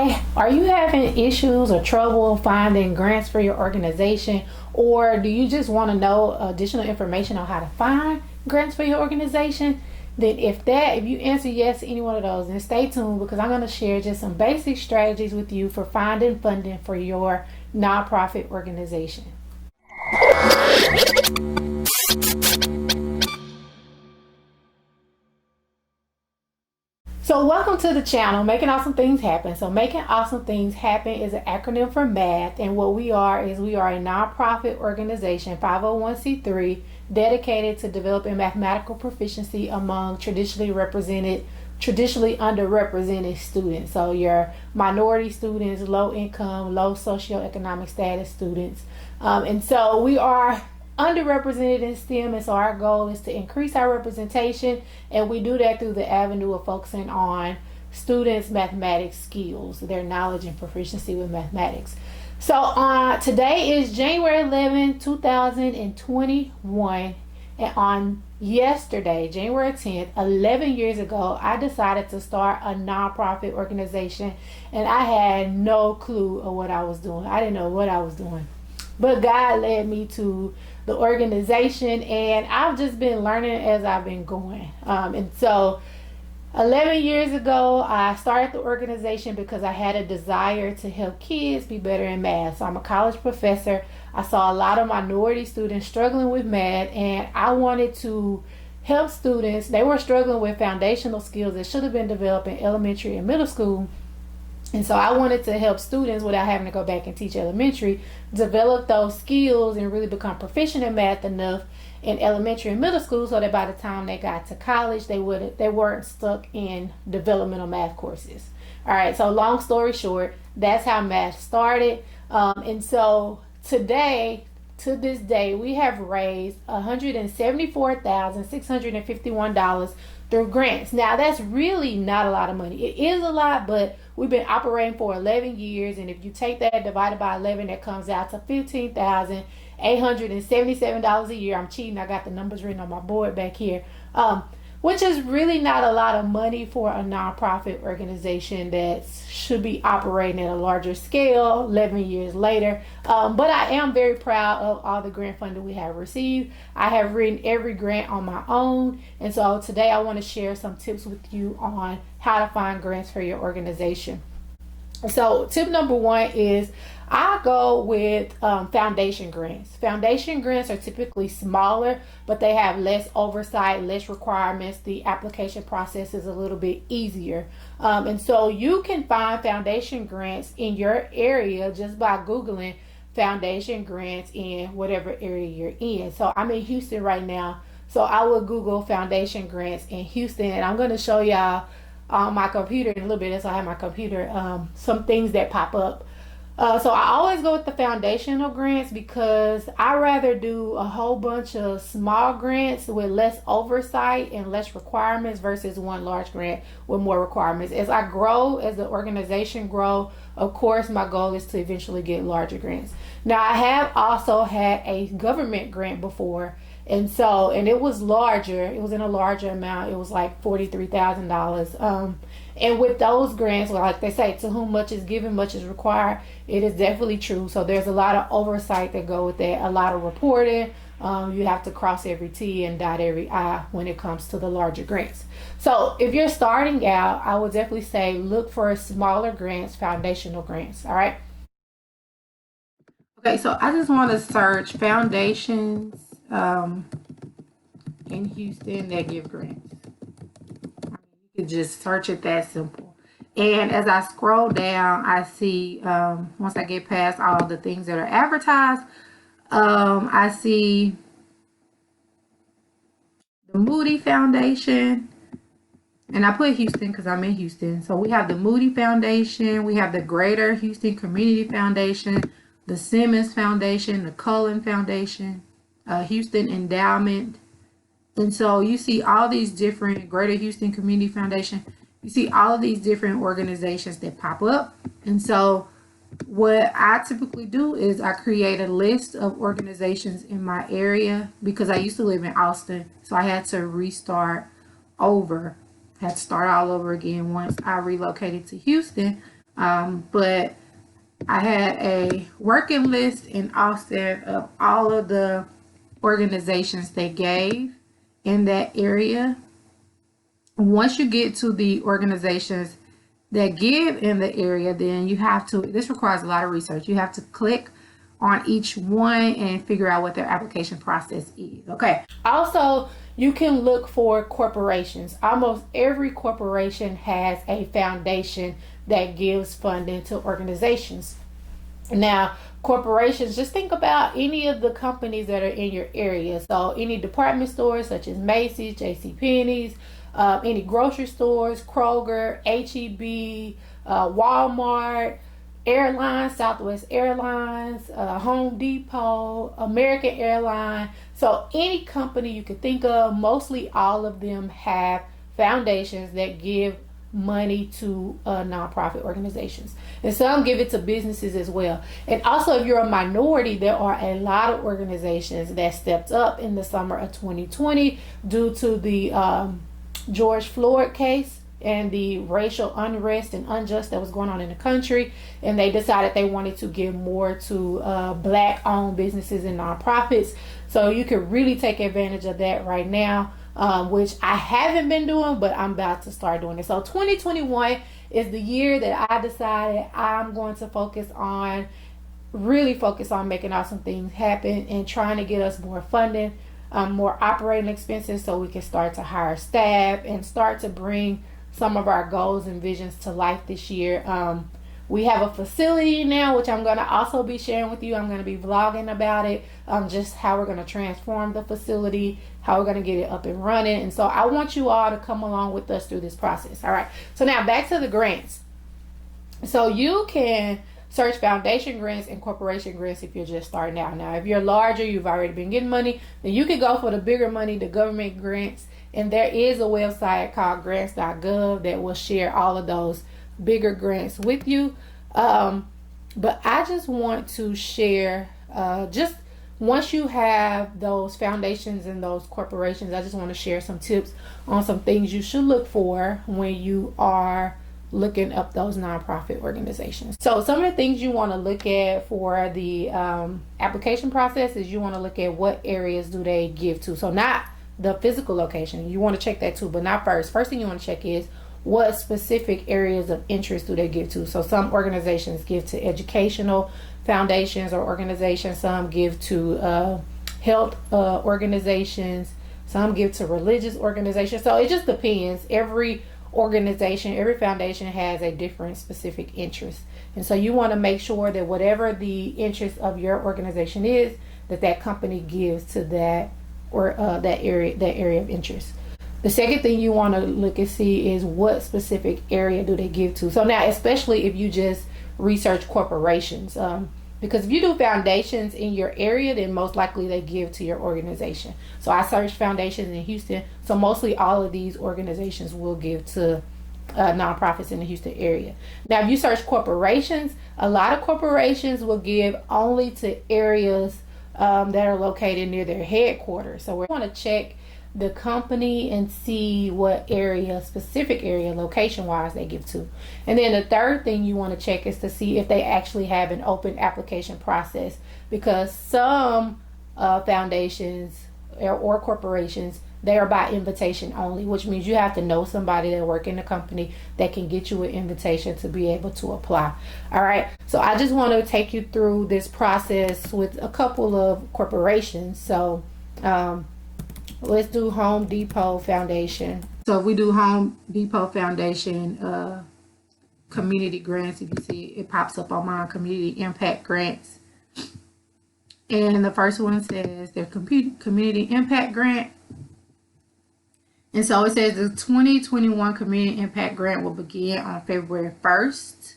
Hi, are you having issues or trouble finding grants for your organization? Or do you just want to know additional information on how to find grants for your organization? Then if you answer yes to any one of those, then stay tuned because I'm going to share just some basic strategies with you for finding funding for your nonprofit organization. So welcome to the channel, Making Awesome Things Happen. So Making Awesome Things Happen is an acronym for MATH, and what we are is we are a nonprofit organization, 501c3, dedicated to developing mathematical proficiency among traditionally underrepresented students. So your minority students, low income, low socioeconomic status students. And so we are underrepresented in STEM, and so our goal is to increase our representation, and we do that through the avenue of focusing on students' mathematics skills, their knowledge and proficiency with mathematics. So today is January 11, 2021, and on yesterday, January 10th, 11 years ago, I decided to start a nonprofit organization, and I had no clue of what I was doing. I didn't know what I was doing, but God led me to the organization, and I've just been learning as I've been going. And so 11 years ago, I started the organization because I had a desire to help kids be better in math. So I'm a college professor. I saw a lot of minority students struggling with math, and I wanted to help students. They were struggling with foundational skills that should have been developed in elementary and middle school. And so I wanted to help students, without having to go back and teach elementary, develop those skills and really become proficient in math enough in elementary and middle school so that by the time they got to college, they weren't stuck in developmental math courses. All right, so long story short, that's how math started. And so today, to this day, we have raised $174,651 through grants. Now, that's really not a lot of money. It is a lot, but we've been operating for 11 years, and if you take that divided by 11, that comes out to $15,877 a year. I'm cheating. I got the numbers written on my board back here. Which is really not a lot of money for a nonprofit organization that should be operating at a larger scale 11 years later. But I am very proud of all the grant funding we have received. I have written every grant on my own. And so today I want to share some tips with you on how to find grants for your organization. So tip number one is I go with foundation grants. Foundation grants are typically smaller, but they have less oversight, less requirements. The application process is a little bit easier. And so you can find foundation grants in your area just by Googling foundation grants in whatever area you're in. So I'm in Houston right now. So I will Google foundation grants in Houston, and I'm going to show y'all on my computer in a little bit. So I have my computer, some things that pop up. So I always go with the foundational grants because I rather do a whole bunch of small grants with less oversight and less requirements versus one large grant with more requirements. As I grow, as the organization grow, of course, my goal is to eventually get larger grants. Now, I have also had a government grant before, and it was larger. It was in a larger amount. It was like $43,000. And with those grants, like they say, to whom much is given, much is required. It is definitely true. So there's a lot of oversight that go with that, a lot of reporting. You have to cross every T and dot every I when it comes to the larger grants. So if you're starting out, I would definitely say look for smaller grants, foundational grants. All right. Okay, so I just want to search foundations in Houston that give grants. You could just search it that simple. And as I scroll down, I see once I get past all the things that are advertised, I see the Moody Foundation, and I put Houston because I'm in Houston. So we have the Moody Foundation, we have the Greater Houston Community Foundation, the Simmons Foundation, the Cullen Foundation, Houston Endowment. And so you see all these different Greater Houston Community Foundation. You see all of these different organizations that pop up. And so what I typically do is I create a list of organizations in my area because I used to live in Austin. So I had to restart over, had to start all over again once I relocated to Houston. But I had a working list in Austin of all of the organizations they gave in that area. Once you get to the organizations that give in the area, then you have to, this requires a lot of research. You have to click on each one and figure out what their application process is. Okay. Also, you can look for corporations. Almost every corporation has a foundation that gives funding to organizations. Now, corporations, just think about any of the companies that are in your area. So, any department stores such as Macy's, JCPenney's, any grocery stores, Kroger, HEB, Walmart, airlines, Southwest Airlines, Home Depot, American Airlines. So any company you could think of, mostly all of them have foundations that give money to nonprofit organizations, and some give it to businesses as well. And also, if you're a minority, there are a lot of organizations that stepped up in the summer of 2020 due to the George Floyd case and the racial unrest and unjust that was going on in the country, and they decided they wanted to give more to black owned businesses and nonprofits. So you could really take advantage of that right now, which I haven't been doing, but I'm about to start doing it. So 2021 is the year that I decided I'm going to really focus on making awesome things happen and trying to get us more funding, more operating expenses, so we can start to hire staff and start to bring some of our goals and visions to life this year. We have a facility now, which I'm going to also be sharing with you. I'm going to be vlogging about it, just how we're going to transform the facility, how we're going to get it up and running. And so I want you all to come along with us through this process. All right. So now back to the grants. So you can search foundation grants and corporation grants if you're just starting out. Now, if you're larger, you've already been getting money, then you can go for the bigger money, the government grants. And there is a website called grants.gov that will share all of those bigger grants with you. But I just want to share, just once you have those foundations and those corporations, I just want to share some tips on some things you should look for when you are looking up those nonprofit organizations. So some of the things you want to look at for the application process is you want to look at what areas do they give to. So not the physical location. You want to check that too, but not first. First thing you want to check is what specific areas of interest do they give to. So some organizations give to educational foundations or organizations. Some give to health organizations. Some give to religious organizations. So it just depends. Every organization, every foundation has a different specific interest. And so you want to make sure that whatever the interest of your organization is, that company gives to that or that area of interest. The second thing you want to look and see is what specific area do they give to. So now, especially if you just research corporations, because if you do foundations in your area, then most likely they give to your organization. So I searched foundations in Houston. So mostly all of these organizations will give to nonprofits in the Houston area. Now, if you search corporations, a lot of corporations will give only to areas that are located near their headquarters. So we want to check the company and see what area, specific area, location wise, they give to. And then the third thing you want to check is to see if they actually have an open application process, because some foundations or corporations, they are by invitation only, which means you have to know somebody that work in the company that can get you an invitation to be able to apply. All right. So I just want to take you through this process with a couple of corporations. So let's do Home Depot Foundation. So if we do Home Depot Foundation community grants, if you see it pops up on my community impact grants. And the first one says their community impact grant. And so it says the 2021 community impact grant will begin on February 1st,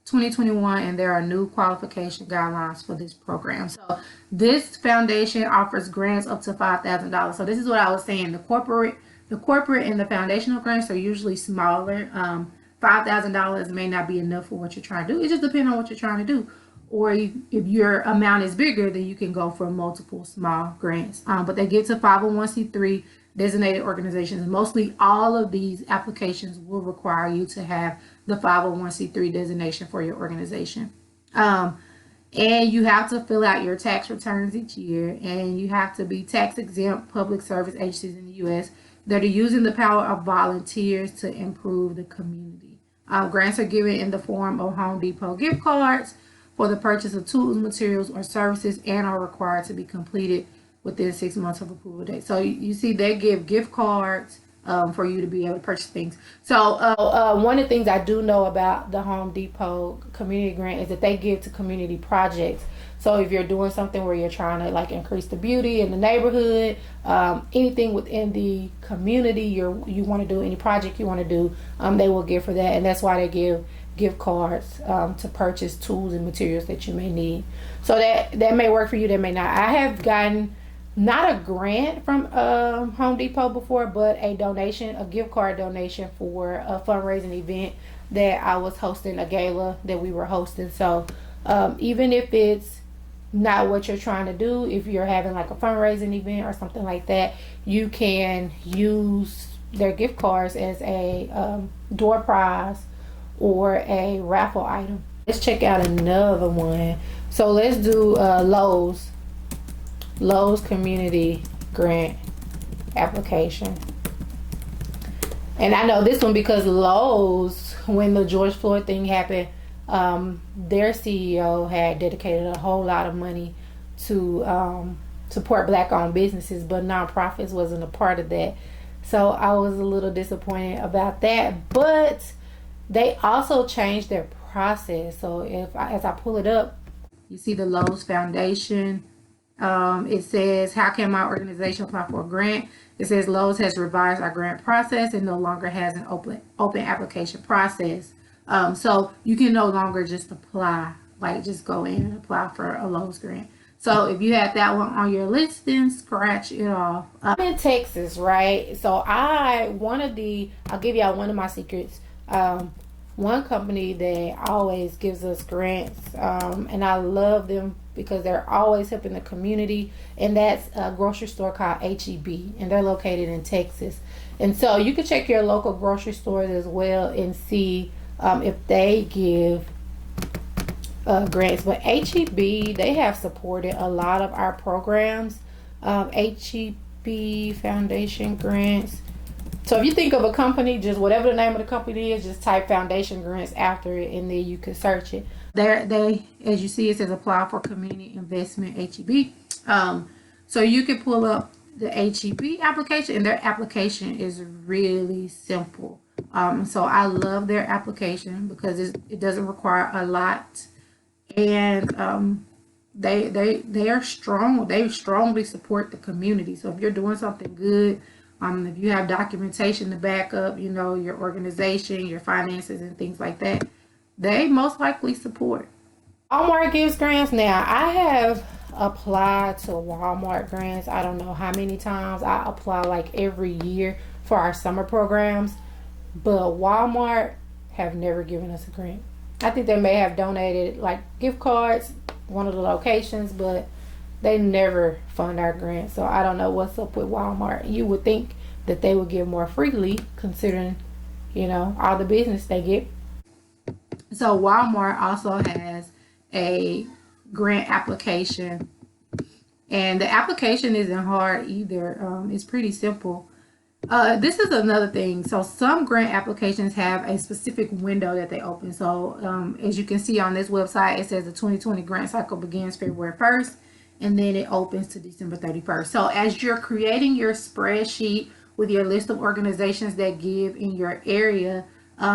2021, and there are new qualification guidelines for this program. So this foundation offers grants up to $5,000. So this is what I was saying. The corporate and the foundational grants are usually smaller. $5,000 may not be enough for what you're trying to do. It just depends on what you're trying to do. Or if your amount is bigger, then you can go for multiple small grants. But they get to 501c3 designated organizations. Mostly all of these applications will require you to have the 501c3 designation for your organization. And you have to fill out your tax returns each year, and you have to be tax exempt public service agencies in the U.S. that are using the power of volunteers to improve the community. Grants are given in the form of Home Depot gift cards for the purchase of tools, materials, or services, and are required to be completed within 6 months of approval date. So you see, they give gift cards for you to be able to purchase things. So one of the things I do know about the Home Depot community grant is that they give to community projects. So if you're doing something where you're trying to like increase the beauty in the neighborhood, anything within the community you want to do, any project you want to do, they will give for that. And that's why they give gift cards to purchase tools and materials that you may need. So that may work for you, that may not. I have gotten not a grant from Home Depot before, but a donation, a gift card donation for a fundraising event that I was hosting, a gala that we were hosting. So even if it's not what you're trying to do, if you're having like a fundraising event or something like that, you can use their gift cards as a door prize or a raffle item. Let's check out another one. So let's do Lowe's community grant application. And I know this one because Lowe's, when the George Floyd thing happened, their CEO had dedicated a whole lot of money to support Black-owned businesses, but nonprofits wasn't a part of that. So I was a little disappointed about that. But they also changed their process. So as I pull it up, you see the Lowe's Foundation. It says, how can my organization apply for a grant? It says Lowe's has revised our grant process and no longer has an open application process. So you can no longer just apply, like just go in and apply for a Lowe's grant. So if you have that one on your list, then scratch it off. I'm in Texas, right? So I'll give y'all one of my secrets. One company that always gives us grants, and I love them because they're always helping the community, and that's a grocery store called H-E-B, and they're located in Texas. And so you can check your local grocery stores as well and see if they give grants. But H-E-B, they have supported a lot of our programs. H-E-B Foundation grants. So if you think of a company, just whatever the name of the company is, just type Foundation grants after it, and then you can search it. They, as you see, it says apply for community investment, H-E-B. So you can pull up the H-E-B application, and their application is really simple. So I love their application because it doesn't require a lot, and they are strong. They strongly support the community. So if you're doing something good, if you have documentation to back up, your organization, your finances, and things like that, they most likely support. Walmart gives grants. Now, I have applied to Walmart grants. I don't know how many times. I apply like every year for our summer programs, but Walmart have never given us a grant. I think they may have donated like gift cards, one of the locations, but they never fund our grants. So I don't know what's up with Walmart. You would think that they would give more freely considering, all the business they get. So Walmart also has a grant application, and the application isn't hard either. It's pretty simple. This is another thing. So some grant applications have a specific window that they open. So as you can see on this website, it says the 2020 grant cycle begins February 1st, and then it opens to December 31st. So as you're creating your spreadsheet with your list of organizations that give in your area,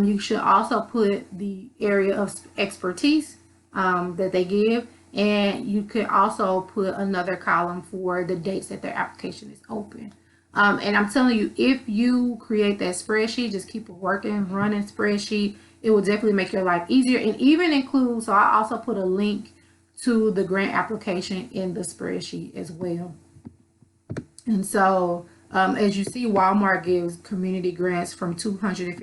you should also put the area of expertise that they give, and you could also put another column for the dates that their application is open. And I'm telling you, if you create that spreadsheet, just keep a running spreadsheet, it will definitely make your life easier, and even include, so I also put a link to the grant application in the spreadsheet as well. And so as you see, Walmart gives community grants from $250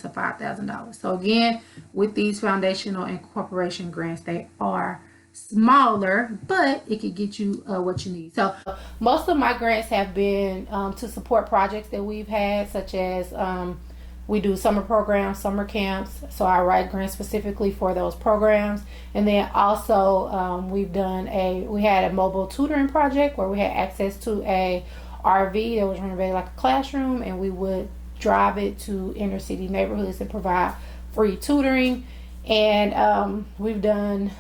to $5,000. So again, with these foundational and corporation grants, they are smaller, but it could get you what you need. So most of my grants have been to support projects that we've had, such as we do summer programs, summer camps. So I write grants specifically for those programs. And then also we had a mobile tutoring project where we had access to a RV that was renovated like a classroom, and we would drive it to inner city neighborhoods and provide free tutoring. And we've done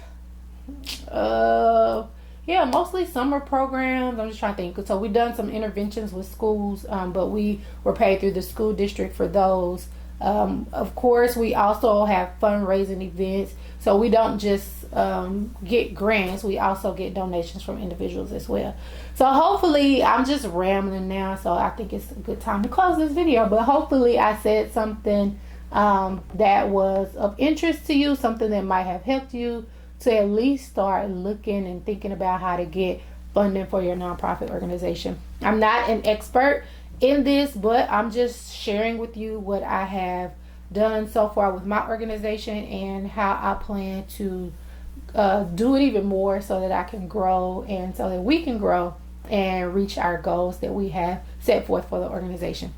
mostly summer programs. I'm just trying to think. So we've done some interventions with schools, but we were paid through the school district for those. Of course, we also have fundraising events. So we don't just get grants, we also get donations from individuals as well. So hopefully, I'm just rambling now, so I think it's a good time to close this video. But hopefully I said something that was of interest to you, something that might have helped you to at least start looking and thinking about how to get funding for your nonprofit organization. I'm not an expert in this, but I'm just sharing with you what I have done so far with my organization and how I plan to do it even more so that I can grow and so that we can grow and reach our goals that we have set forth for the organization.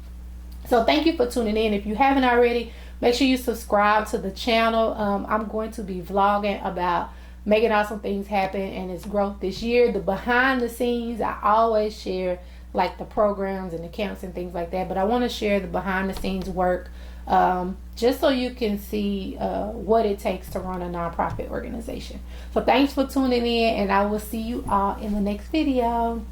So thank you for tuning in. If you haven't already, make sure you subscribe to the channel. I'm going to be vlogging about making awesome things happen and its growth this year. The behind the scenes, I always share like the programs and the camps and things like that, but I want to share the behind the scenes work just so you can see what it takes to run a nonprofit organization. So thanks for tuning in, and I will see you all in the next video.